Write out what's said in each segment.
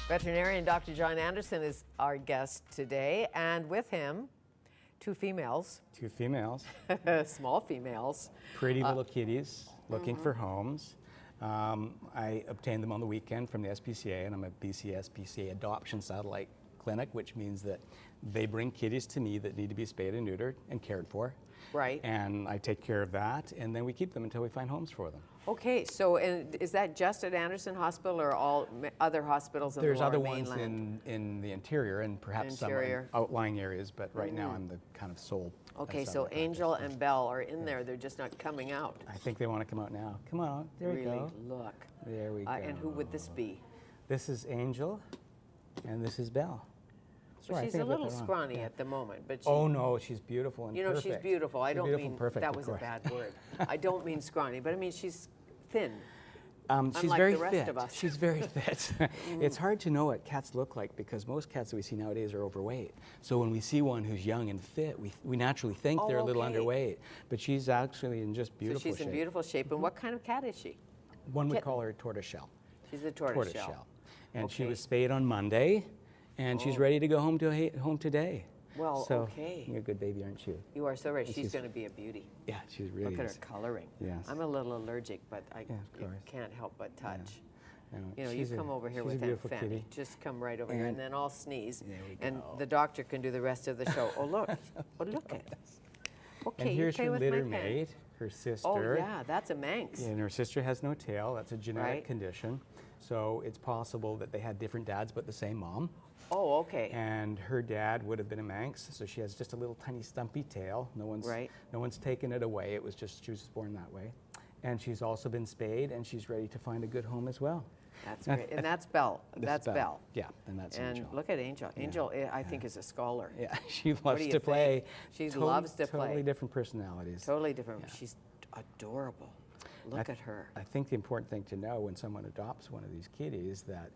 Veterinarian Dr. John Anderson is our guest today, and with him, two females. Two females. Small females. Pretty little kitties looking for homes. I obtained them on the weekend from the SPCA, and I'm a BC SPCA adoption satellite clinic, which means that they bring kitties to me that need to be spayed and neutered and cared for. Right. And I take care of that, and then we keep them until we find homes for them. Okay, so is that just at Anderson Hospital or all other hospitals in There's the Lower other ones Mainland? in the interior and perhaps some in outlying areas, but right now I'm the kind of sole. Okay, so Angel and Belle are in there. They're just not coming out. I think they want to come out now. Come on, there we go. Look. There we go. And who would this be? This is Angel, and this is Belle. Well, she's a little scrawny at the moment, but she, oh no, she's beautiful and perfect. She's beautiful. I don't mean perfect, that was a bad word. I don't mean scrawny, but I mean she's thin. She's unlike very the rest fit. of us. She's very fit. It's hard to know what cats look like because most cats that we see nowadays are overweight. So when we see one who's young and fit, we naturally think they're a little underweight. But she's actually in just beautiful shape. So she's in beautiful shape. And what kind of cat is she? One would call her a tortoiseshell. She's a tortoiseshell. And she was spayed on Monday, and she's ready to go home today. Well, so, okay. You're a good baby, aren't you? You are so right. She's going to be a beauty. Yeah, she's really Look at her coloring. Yes. I'm a little allergic, but I can't help but touch. Yeah. No, you come over here with Aunt Fanny. Kitty. Just come right over here, and then I'll sneeze. There we go. And the doctor can do the rest of the show. Oh, look. Oh, look at this. Okay, and here's you play her with litter my pen. mate, her sister. Oh, yeah, that's a Manx. And her sister has no tail. That's a genetic condition. So it's possible that they had different dads but the same mom. Oh, okay. And her dad would have been a Manx, so she has just a little tiny stumpy tail. No one's taken it away. It was just she was born that way. And she's also been spayed, and she's ready to find a good home as well. That's great. And that's Belle. That's Belle. Yeah, and that's Angel. And look at Angel. Angel, I think, is a scholar. Yeah, she loves to play. She loves to play. Totally different personalities. Totally different. Yeah. She's adorable. Look at her. I think the important thing to know when someone adopts one of these kitties that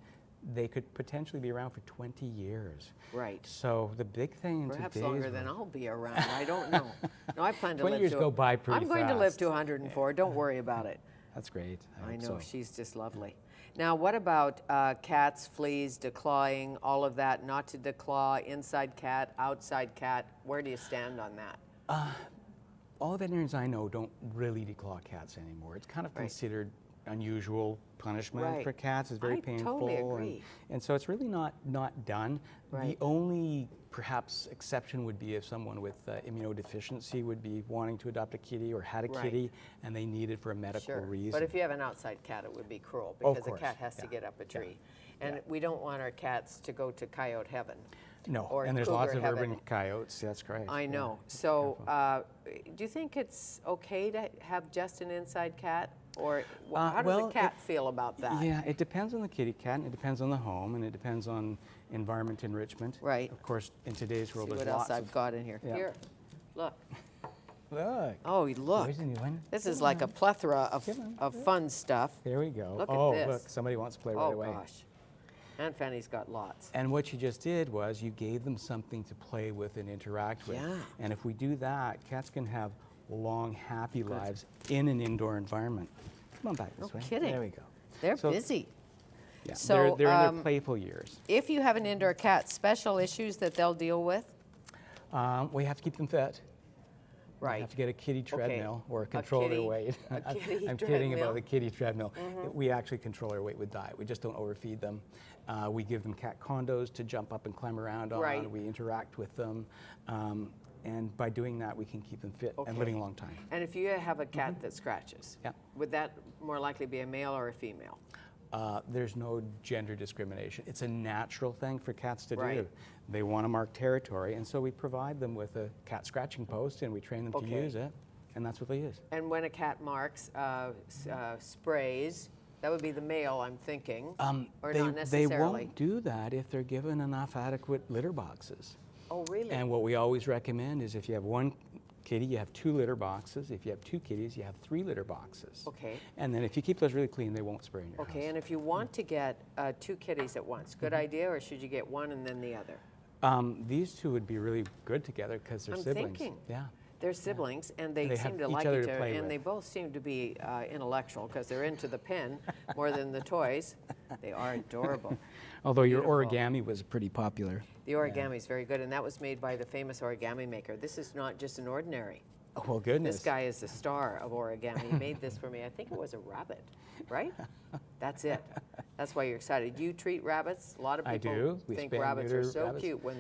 they could potentially be around for 20 years. Right. So the big thing in perhaps today's longer than I'll be around. I don't know. No, I plan to 20 live years to go by pretty I'm going fast. to live to 104. Don't worry about it. That's great. I know. So. She's just lovely. Now, what about cats, fleas, declawing, all of that? Not to declaw, inside cat, outside cat. Where do you stand on that? All the veterinarians I know don't really declaw cats anymore. It's kind of considered unusual punishment for cats. It's very painful. Totally agree. And so it's really not done. Right. The only perhaps exception would be if someone with immunodeficiency would be wanting to adopt a kitty or had a kitty and they need it for a medical reason. But if you have an outside cat, it would be cruel because a cat has to get up a tree. And we don't want our cats to go to coyote heaven. No, or and there's lots of heaven. urban coyotes. That's great. I know. So do you think it's okay to have just an inside cat? Or how does a cat feel about that? Yeah, it depends on the kitty cat, and it depends on the home, and it depends on environment enrichment. Right. Of course, in today's world, See there's what lots else I've got in here. Yeah. Here, look. Look. Oh, look. There's a new one. This is like a plethora of fun stuff. There we go. Look at this. Look, somebody wants to play right away. Oh, gosh. Aunt Fanny's got lots. And what you just did was you gave them something to play with and interact with. Yeah. And if we do that, cats can have long, happy lives in an indoor environment. Come on back this way. No kidding. There we go. They're busy. Yeah, so, they're in their playful years. If you have an indoor cat, special issues that they'll deal with? We have to keep them fit. Right. You have to get a kitty treadmill or control their weight. I'm kidding about the kitty treadmill. We actually control their weight with diet. We just don't overfeed them. We give them cat condos to jump up and climb around on. Right. We interact with them. And by doing that, we can keep them fit and living a long time. And if you have a cat that scratches, would that more likely be a male or a female? There's no gender discrimination. It's a natural thing for cats to do. They want to mark territory, and so we provide them with a cat scratching post, and we train them to use it, and that's what they use. And when a cat marks, sprays, that would be the male, I'm thinking, or not necessarily? They won't do that if they're given enough adequate litter boxes. Oh, really? And what we always recommend is if you have one kitty, you have 2 litter boxes. If you have 2 kitties, you have 3 litter boxes. Okay. And then if you keep those really clean, they won't spray in your house. Okay, and if you want to get 2 kitties at once, good idea, or should you get one and then the other? These 2 would be really good together because they're siblings. Thinking. Yeah. They're siblings, and they They seem have to each like other each to other, play and with. they both seem to be intellectual because they're into the pen more than the toys. They are adorable. Although your Beautiful. origami was pretty popular. The origami is very good, and that was made by the famous origami maker. This is not just an ordinary. Oh, well, goodness. This guy is the star of origami. He made this for me. I think it was a rabbit, right? That's it. That's why you're excited. You treat rabbits. A lot of I people do. We think spay and rabbits are neuter so rabbits. cute when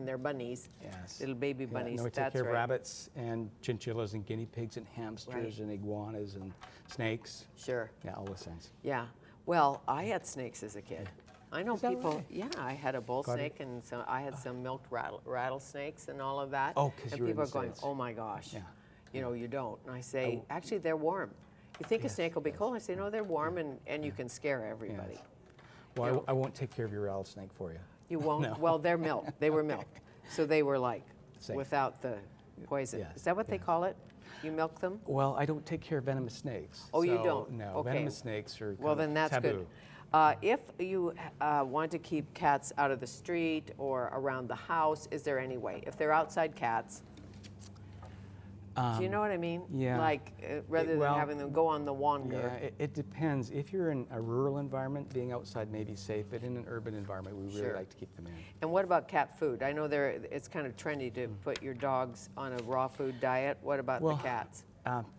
they're bunnies, Yes. little baby Yeah, bunnies. no, we take That's care of right. rabbits and chinchillas and guinea pigs and hamsters Right. and iguanas and snakes. Sure. Yeah, all those things. Yeah. Well, I had snakes as a kid. I know Is that people. right? Yeah, I had a bull Got it. snake, and so I had some milked rattlesnakes and all of that. Oh, 'cause and you were in people the are going, States. "Oh my gosh." Yeah. You know, you don't. And I say, actually, they're warm. You think a snake will be cold? I say, no, they're warm, and you can scare everybody. Yes. Well, You know. I won't take care of your rattlesnake for you. You won't? No. Well, they're milked. They were milked. So they were like, Safe. without the poison. Yes, Is that what they call it? You milk them? Well, I don't take care of venomous snakes. Oh, you so, don't? No, Okay. venomous snakes are Well, kind then of that's taboo. good. If you want to keep cats out of the street or around the house, is there any way? If they're outside cats, do you know what I mean? yeah. Like, rather than well, having them go on the wander. Yeah, it depends. If you're in a rural environment, being outside may be safe, but in an urban environment, we really Sure. like to keep them in. And what about cat food? I know it's kind of trendy to put your dogs on a raw food diet. What about Well, the cats?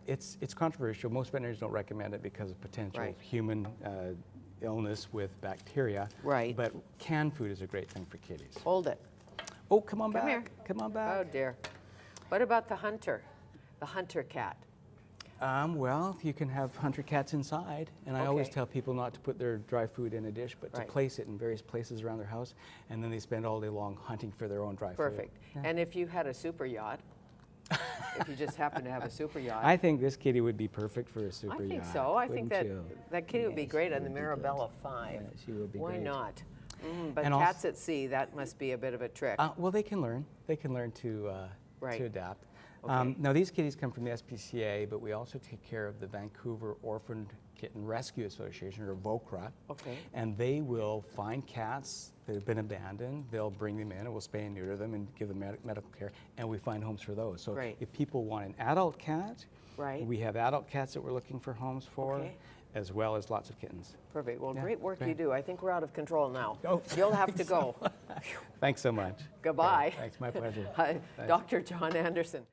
It's controversial. Most veterinarians don't recommend it because of potential Right. human illness with bacteria. Right. But canned food is a great thing for kitties. Hold it. Oh, come on Come back. here. Come on Oh back. dear. What about the hunter cat? Well, you can have hunter cats inside, and I always Okay. tell people not to put their dry food in a dish, but Right. to place it in various places around their house, and then they spend all day long hunting for their own dry food. Perfect. And if you had a super yacht, if you just happen to have a super yacht, I think this kitty would be perfect for a I super think yacht. so. I think wouldn't that you? kitty would be Yes, great she on the would be good. Mirabella 5. Yeah, she would be Why great. not? But And also- cats at sea, that must be a bit of a trick. Well, they can learn. They can learn to Right. adapt. Okay. Now, these kitties come from the SPCA, but we also take care of the Vancouver Orphaned Kitten Rescue Association, or VOCRA. Okay. And they will find cats that have been abandoned. They'll bring them in, and we'll spay and neuter them and give them medical care, and we find homes for those. So Great. if people want an adult cat, Right. we have adult cats that we're looking for homes for, Okay. as well as lots of kittens. Perfect. Well, Yeah, great work you great. do. I think we're out of control now. Oh, You'll have to go. Thanks so much. Goodbye. Thanks, my pleasure. Dr. John Anderson.